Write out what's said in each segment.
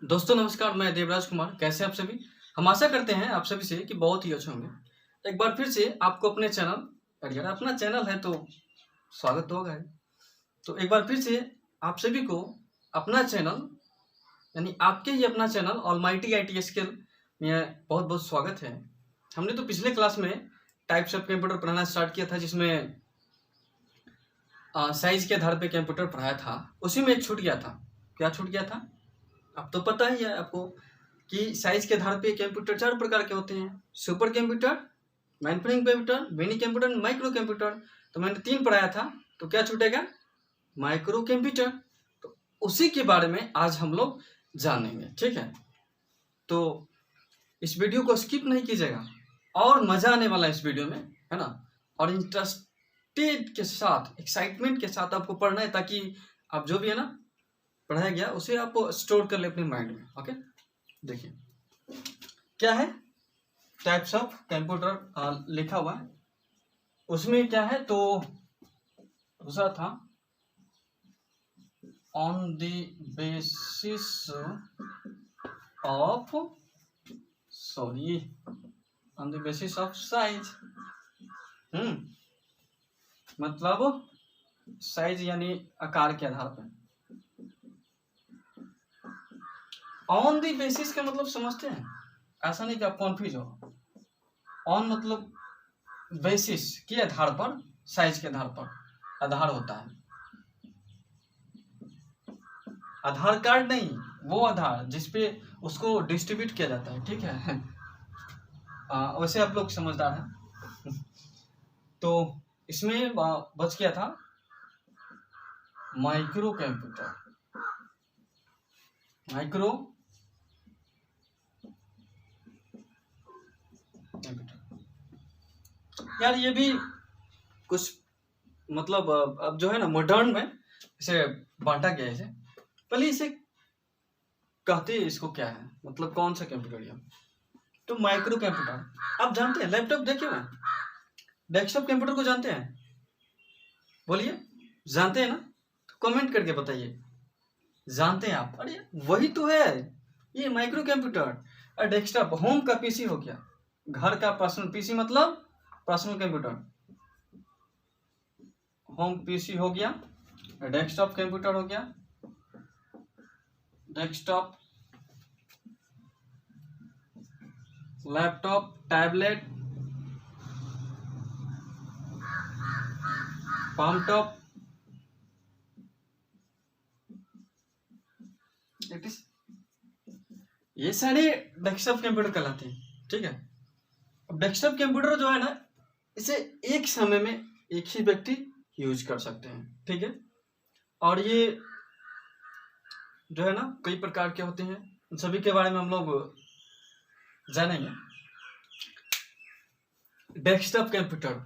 दोस्तों नमस्कार, मैं देवराज कुमार। कैसे आप सभी? हम आशा करते हैं आप सभी से कि बहुत ही अच्छे होंगे। एक बार फिर से आपको अपने चैनल अरे यार अपना चैनल है तो स्वागत तो होगा ही। तो एक बार फिर से आप सभी को अपना चैनल यानी आपके ही अपना चैनल ऑलमाइटी आईटी स्किल में बहुत बहुत स्वागत है। हमने तो पिछले क्लास में टाइप्स ऑफ कंप्यूटर पढ़ाना स्टार्ट किया था, जिसमें साइज के आधार पर कंप्यूटर पढ़ाया था। उसी में एक छूट गया था। क्या छूट गया था? अब तो पता ही है आपको कि साइज के आधार पे कंप्यूटर 4 प्रकार के होते हैं: super computer, main frame computer, mini computer, micro computer. तो मैंने 3 पढ़ाया था, तो क्या छूटेगा? Micro computer. तो उसी के बारे में आज हम लोग जानेंगे, ठीक है? तो इस वीडियो को स्किप नहीं कीजिएगा, और मजा आने वाला है इस वीडियो में, है ना? और इंटरेस्टेड के साथ, एक्साइटमेंट के साथ आपको पढ़ना है, ताकि आप जो भी है ना पढ़ाया गया उसे आप स्टोर कर ले अपने माइंड में। ओके, देखिए क्या है टाइप्स ऑफ कंप्यूटर लिखा हुआ है। उसमें क्या है, तो दूसरा था on the basis of on the basis of size. मतलब साइज यानी आकार के आधार पर। ऑन दी बेसिस का मतलब समझते हैं? ऐसा नहीं कि आप कन्फ्यूज हो। ऑन मतलब बेसिस के आधार पर, साइज के आधार पर। आधार होता है, आधार कार्ड नहीं, वो आधार जिसपे उसको डिस्ट्रीब्यूट किया जाता है, ठीक है? वैसे आप लोग समझदार हैं। तो इसमें बच गया था माइक्रो कंप्यूटर। माइक्रो यार ये भी कुछ मतलब अब जो है ना मॉडर्न में इसे बांटा गया है। इसे पहले इसे कहते हैं, इसको क्या है मतलब कौन सा कंप्यूटर है? तो माइक्रो कंप्यूटर। आप जानते हैं लैपटॉप देखे हुए, डेस्कटॉप कंप्यूटर को जानते हैं? बोलिए, जानते हैं ना? तो कमेंट करके बताइए, जानते हैं आप? अरे वही तो है ये माइक्रो कंप्यूटर। और डेस्कटॉप होम का पीसी हो गया, घर का पर्सनल पीसी मतलब पर्सनल कंप्यूटर। होम पीसी हो गया, डेस्कटॉप कंप्यूटर हो गया। Desktop, laptop, tablet, palm top, ये सारे डेस्कटॉप कंप्यूटर कहलाते हैं, ठीक है? अब डेस्कटॉप कंप्यूटर जो है ना, इसे एक समय में एक ही व्यक्ति यूज कर सकते हैं, ठीक है? और ये जो है ना कई प्रकार के होते हैं, उन सभी के बारे में हम लोग जानेंगे। डेस्कटॉप कंप्यूटर,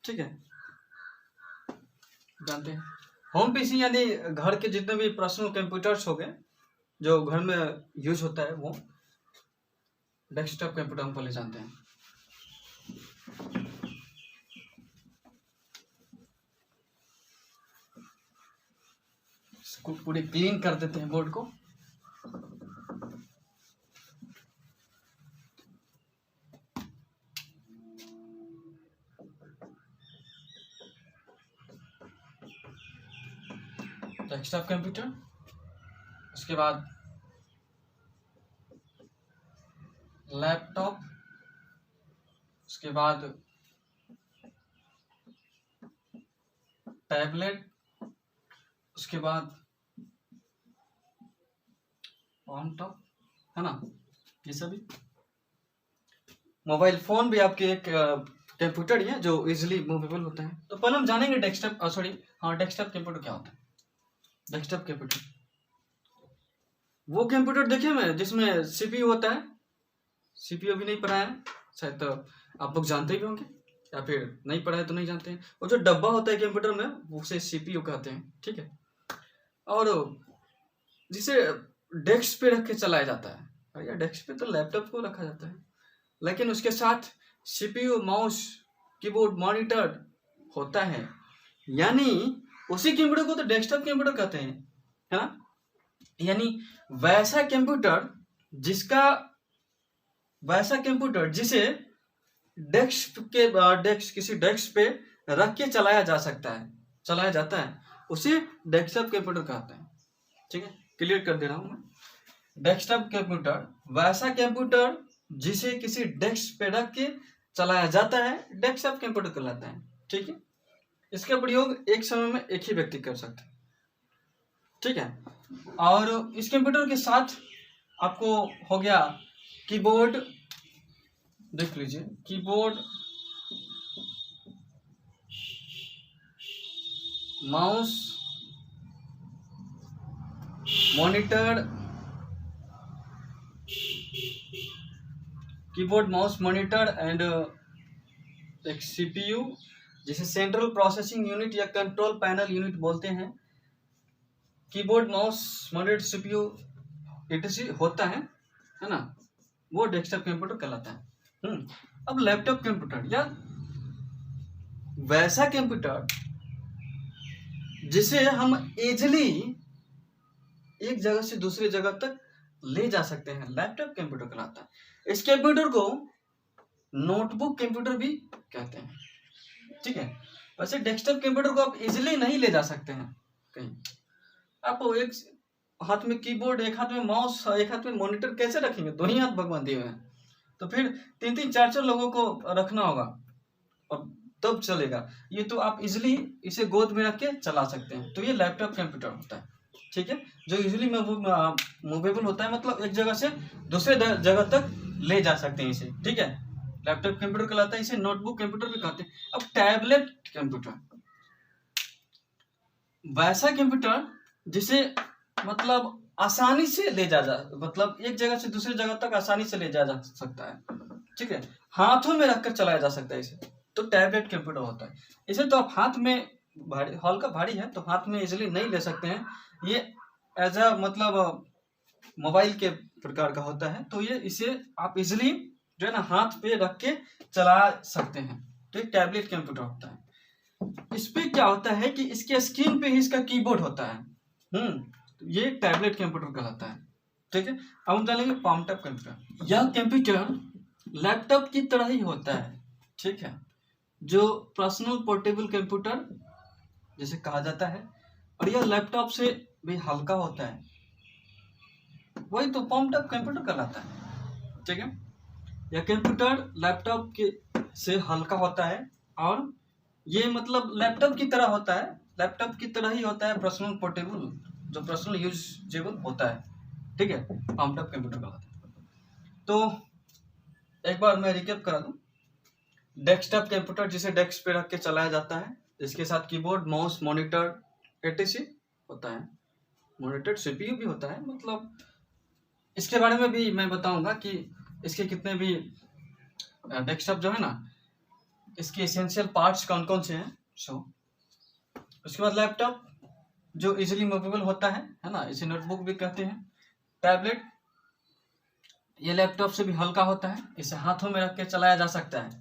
ठीक है, जानते हैं। होम पीसी यानी घर के जितने भी पर्सनल कंप्यूटर्स हो गए जो घर में यूज होता है, वो डेस्कटॉप कंप्यूटर हम पहले जानते हैं। इसको पूरे क्लीन कर देते हैं बोर्ड को। डेस्कटॉप कंप्यूटर, उसके बाद लैपटॉप, उसके बाद टैबलेट, उसके बाद ऑन टॉप, है ना? ये सभी मोबाइल फोन भी आपके एक कंप्यूटर ही है जो इजीली मूवेबल होता है। तो पहले हम जानेंगे डेस्कटॉप डेस्कटॉप कंप्यूटर क्या होता है। डेस्कटॉप कंप्यूटर वो कंप्यूटर देखे मैं जिसमें सीपीयू होता है। सीपीयू भी नहीं पढ़ा है शायद, तो आप लोग जानते भी होंगे, या फिर नहीं पढ़ा है तो नहीं जानते हैं। वो जो डब्बा होता है कंप्यूटर में, वो उसे सीपीयू कहते हैं, ठीक है? और जिसे डेस्क पे रख के चलाया जाता है। और यार डेस्क पे तो लैपटॉप को रखा जाता है, लेकिन उसके साथ सीपीयू, माउस, कीबोर्ड, मॉनिटर होता है, यानी उसी कंप्यूटर को तो डेस्कटॉप कंप्यूटर कहते हैं, है ना? यानी वैसा कंप्यूटर जिसे किसी डेस्क पे रख के चलाया जाता है, उसे डेस्कटॉप कंप्यूटर कहते हैं। ठीक है, क्लियर कर दे रहा हूं मैं। डेस्कटॉप कंप्यूटर वैसा कंप्यूटर जिसे किसी डेस्क पे रख के चलाया जाता है, डेस्कटॉप कंप्यूटर कहलाता है। ठीक है, इसका प्रयोग एक समय में एक ही व्यक्ति कर सकता है। ठीक है, और इस कंप्यूटर के साथ आपको हो गया कीबोर्ड, देख लीजिए, keyboard, mouse, monitor, keyboard, mouse, monitor and एक सीपीयू, जिसे सेंट्रल प्रोसेसिंग यूनिट या कंट्रोल पैनल यूनिट बोलते हैं। Keyboard, mouse, monitor, CPU etc होता है ना, वो डेस्कटॉप कंप्यूटर कहलाता है। अब लैपटॉप कंप्यूटर या वैसा कंप्यूटर जिसे हम इजिली एक जगह से दूसरी जगह तक ले जा सकते हैं, लैपटॉप कंप्यूटर कहलाता है। इस कंप्यूटर को नोटबुक कंप्यूटर भी कहते हैं। ठीक है, वैसे डेस्कटॉप कंप्यूटर को आप इजिली नहीं ले जा सकते हैं कहीं। आप एक हाथ में कीबोर्ड, एक हाथ में माउस, एक हाथ में मॉनिटर कैसे रखेंगे? दो ही हाथ भगवान दिए हुए हैं, तो फिर 3-3 4-4 लोगों को रखना होगा और तब चलेगा। ये तो आप इजिली इसे गोद में रख के चला सकते हैं, तो ये लैपटॉप कंप्यूटर होता है। ठीक है, जो इजिली मूवेबल होता है, मतलब एक जगह से दूसरे जगह तक ले जा सकते हैं इसे। ठीक है, लैपटॉप कंप्यूटर कहलाता है। इसे नोटबुक कंप्यूटर भी कहते हैं। अब टैबलेट कंप्यूटर, वैसा कंप्यूटर जिसे मतलब आसानी से मतलब एक जगह से दूसरी जगह तक आसानी से ले जा सकता है। ठीक है, हाथों में रखकर चलाया जा सकता है इसे, तो टैबलेट कंप्यूटर होता है। इसे तो आप हाथ में हल्का भारी है तो हाथ में इजिली नहीं ले सकते हैं। ये एज अ मतलब मोबाइल के प्रकार का होता है, तो ये इसे आप इजिली जो है ना हाथ पे रख के चला सकते हैं, तो एक टैबलेट कंप्यूटर होता है। इस पे क्या होता है कि इसके स्क्रीन पे ही इसका कीबोर्ड होता है। तो ये टैबलेट कंप्यूटर कहलाता है। ठीक है, अब हम जानेंगे पामटॉप कंप्यूटर। यह कंप्यूटर लैपटॉप की तरह ही होता है। ठीक है, जो पर्सनल पोर्टेबल कंप्यूटर जिसे कहा जाता है, और यह लैपटॉप से भी हल्का होता है, वही तो पामटॉप कंप्यूटर कहलाता है। ठीक है, यह कंप्यूटर लैपटॉप के से हल्का होता है और ये मतलब लैपटॉप की तरह होता है, लैपटॉप की तरह ही होता है, पर्सनल पोर्टेबल, जो पर्सनल यूजेबल होता है। ठीक है, पामटॉप कंप्यूटर कहलाता है। तो एक बार मैं रिकैप करा दूं। डेस्कटॉप कंप्यूटर जिसे डेस्क पे रख के चलाया जाता है, इसके साथ कीबोर्ड, माउस, मॉनिटर etc होता है। मॉनिटर सीपीयू भी होता है। मतलब इसके बारे में भी मैं बताऊंगा कि इसके कितने भी डेस्कटॉप जो है ना, इसके एसेंशियल पार्ट्स कौन कौन से हैं। उसके बाद लैपटॉप जो इजीली मूवेबल होता है ना, इसे नोटबुक भी कहते हैं। टैबलेट, ये लैपटॉप से भी हल्का होता है, इसे हाथों में रख के चलाया जा सकता है।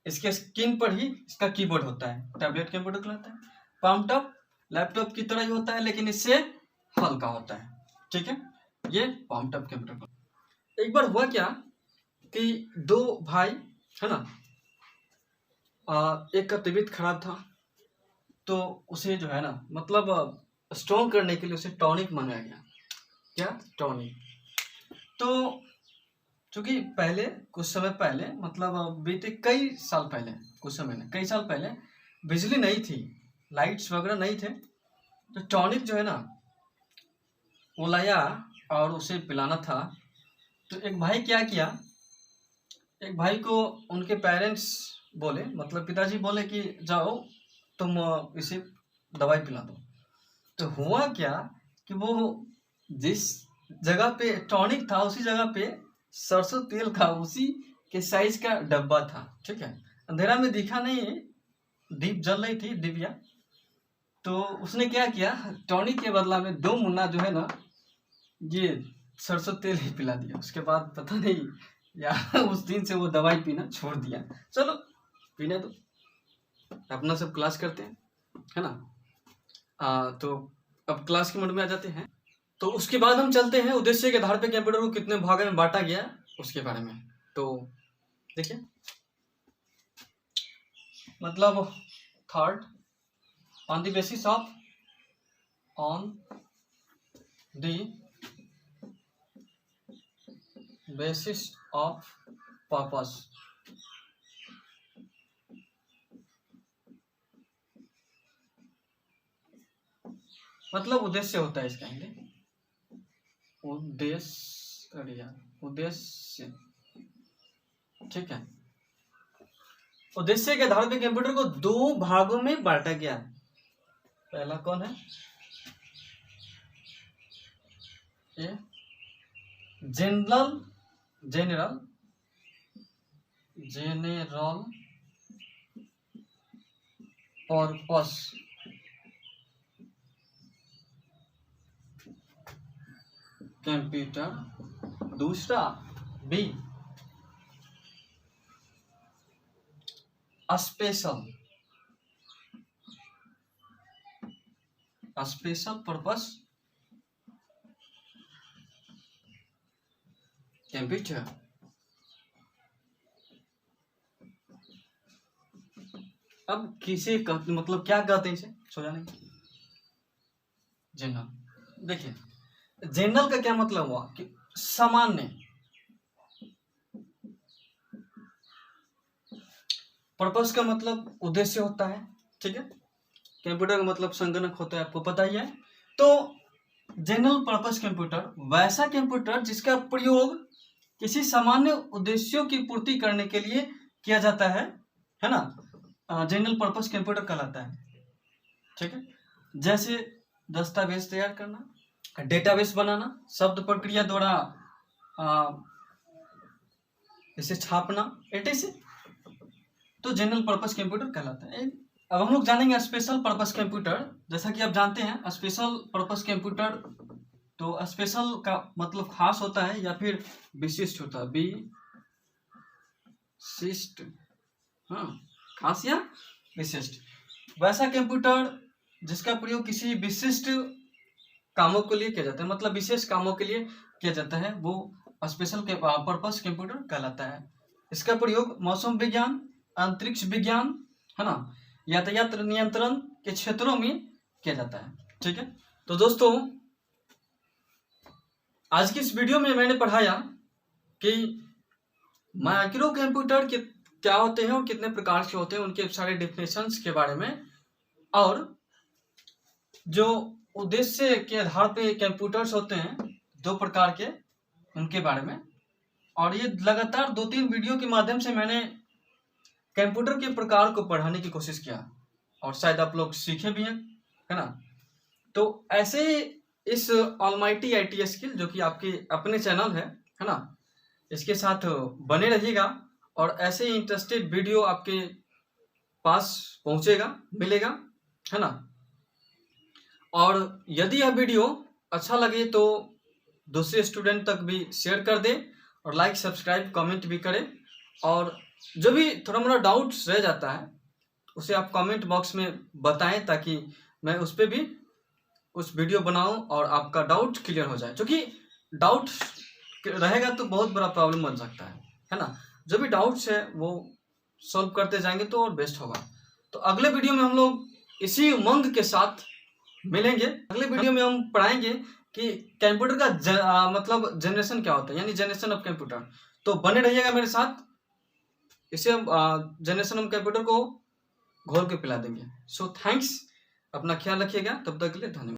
इसके स्क्रीन पर ही इसका कीबोर्ड होता है, टैबलेट कंप्यूटर कहलाता है। पामटॉप लैपटॉप की तरह ही होता है लेकिन इससे हल्का होता है। ठीक है, ये पामटॉप कंप्यूटर। एक बार हुआ क्या कि दो भाई है ना, एक का तबीयत खराब था, तो उसे जो है ना मतलब स्ट्रॉन्ग करने के लिए उसे टॉनिक मंगाया गया। क्या? टॉनिक। तो चूंकि पहले कुछ समय पहले मतलब बीते कई साल पहले, कुछ समय नहीं कई साल पहले बिजली नहीं थी, लाइट्स वगैरह नहीं थे, तो टॉनिक जो है ना वो लाया और उसे पिलाना था। तो एक भाई क्या किया, एक भाई को उनके पेरेंट्स बोले, मतलब पिताजी बोले कि जाओ तुम इसे दवाई पिला दो। तो हुआ क्या कि वो जिस जगह पे टॉनिक था उसी जगह पे सरसों तेल का उसी के साइज का डब्बा था। ठीक है, अंधेरा में दिखा नहीं, दीप जल रही थी, डिबिया। तो उसने क्या किया, टॉनिक के बदला में 2 मुन्ना जो है ना ये सरसों तेल ही पिला दिया। उसके बाद पता नहीं यार उस दिन से वो दवाई पीना छोड़ दिया। चलो पीने दो, अपना सब क्लास करते हैं, है ना। तो अब क्लास के मोड में आ जाते हैं। तो उसके बाद हम चलते हैं उद्देश्य के आधार पे कंप्यूटर को कितने भागों में बांटा गया उसके बारे में। तो देखिए, मतलब third, on the basis of purpose. मतलब उद्देश्य होता है इसका हिंदी, उद्देश्य, ठीक है। उद्देश्य के आधार पे कंप्यूटर को 2 भागों में बांटा गया है। पहला कौन है? ये जनरल पर्पस कंप्यूटर, दूसरा बी स्पेशल पर्पस कंप्यूटर। अब किसे मतलब क्या कहते हैं इसे समझाने? जनरल। देखिए, जनरल का क्या मतलब हुआ कि सामान्य, पर्पस का मतलब उद्देश्य होता है, ठीक है। कंप्यूटर का मतलब संगणक होता है, आपको पता ही है। तो जनरल पर्पस कंप्यूटर वैसा कंप्यूटर जिसका प्रयोग किसी सामान्य उद्देश्यों की पूर्ति करने के लिए किया जाता है ना, जनरल पर्पस कंप्यूटर कहलाता है, ठीक है। जैसे दस्तावेज तैयार करना, डेटाबेस बनाना, शब्द प्रक्रिया द्वारा इसे छापना, etc। तो जनरल पर्पस कंप्यूटर कहलाता है। अब हम लोग जानेंगे स्पेशल पर्पस कंप्यूटर। जैसा कि आप जानते हैं स्पेशल पर्पस कंप्यूटर, तो स्पेशल का मतलब खास होता है या फिर विशिष्ट होता है, विशिष्ट, हाँ, खास या विशिष्ट। वैसा कंप्यूटर जिसका प्रयोग किसी विशिष्ट कामों के लिए किया जाता है, मतलब विशेष कामों के लिए किया जाता है, वो स्पेशल पर्पस कंप्यूटर कहलाता है। इसका प्रयोग मौसम विज्ञान, अंतरिक्ष विज्ञान, है ना, यातायात नियंत्रण के क्षेत्रों में किया जाता है, ठीक है। तो दोस्तों, आज की इस वीडियो में मैंने पढ़ाया कि माइक्रो कंप्यूटर के क्या होते हैं और कितने प्रकार के होते हैं, उनके सारे डिफिनेशंस के बारे में, और जो उद्देश्य के आधार पे कंप्यूटर्स होते हैं 2 प्रकार के, उनके बारे में। और ये लगातार 2-3 वीडियो के माध्यम से मैंने कंप्यूटर के प्रकार को पढ़ाने की कोशिश किया, और शायद आप लोग सीखे भी हैं, है ना। तो ऐसे इस ऑलमाइटी IT स्किल, जो कि आपके अपने चैनल है ना, इसके साथ बने रहिएगा, और ऐसे इंटरेस्टेड वीडियो आपके पास पहुंचेगा, मिलेगा, है ना। और यदि यह वीडियो अच्छा लगे तो दूसरे स्टूडेंट तक भी शेयर कर दें, और लाइक, सब्सक्राइब, कमेंट भी करें। और जो भी थोड़ा मोड़ा डाउट्स रह जाता है उसे आप कमेंट बॉक्स में बताएं, ताकि मैं उस पर भी उस वीडियो बनाऊं और आपका डाउट क्लियर हो जाए। क्योंकि डाउट रहेगा तो बहुत बड़ा प्रॉब्लम बन सकता है ना। जो भी डाउट्स है वो सॉल्व करते जाएंगे तो और बेस्ट होगा। तो अगले वीडियो में हम लोग इसी उमंग के साथ मिलेंगे। अगले वीडियो में हम पढ़ाएंगे कि कंप्यूटर का मतलब जनरेशन क्या होता है, यानी जनरेशन ऑफ कंप्यूटर। तो बने रहिएगा मेरे साथ, इसे हम जनरेशन ऑफ कंप्यूटर को घोल के पिला देंगे। सो थैंक्स, अपना ख्याल रखिएगा, तब तक के लिए धन्यवाद।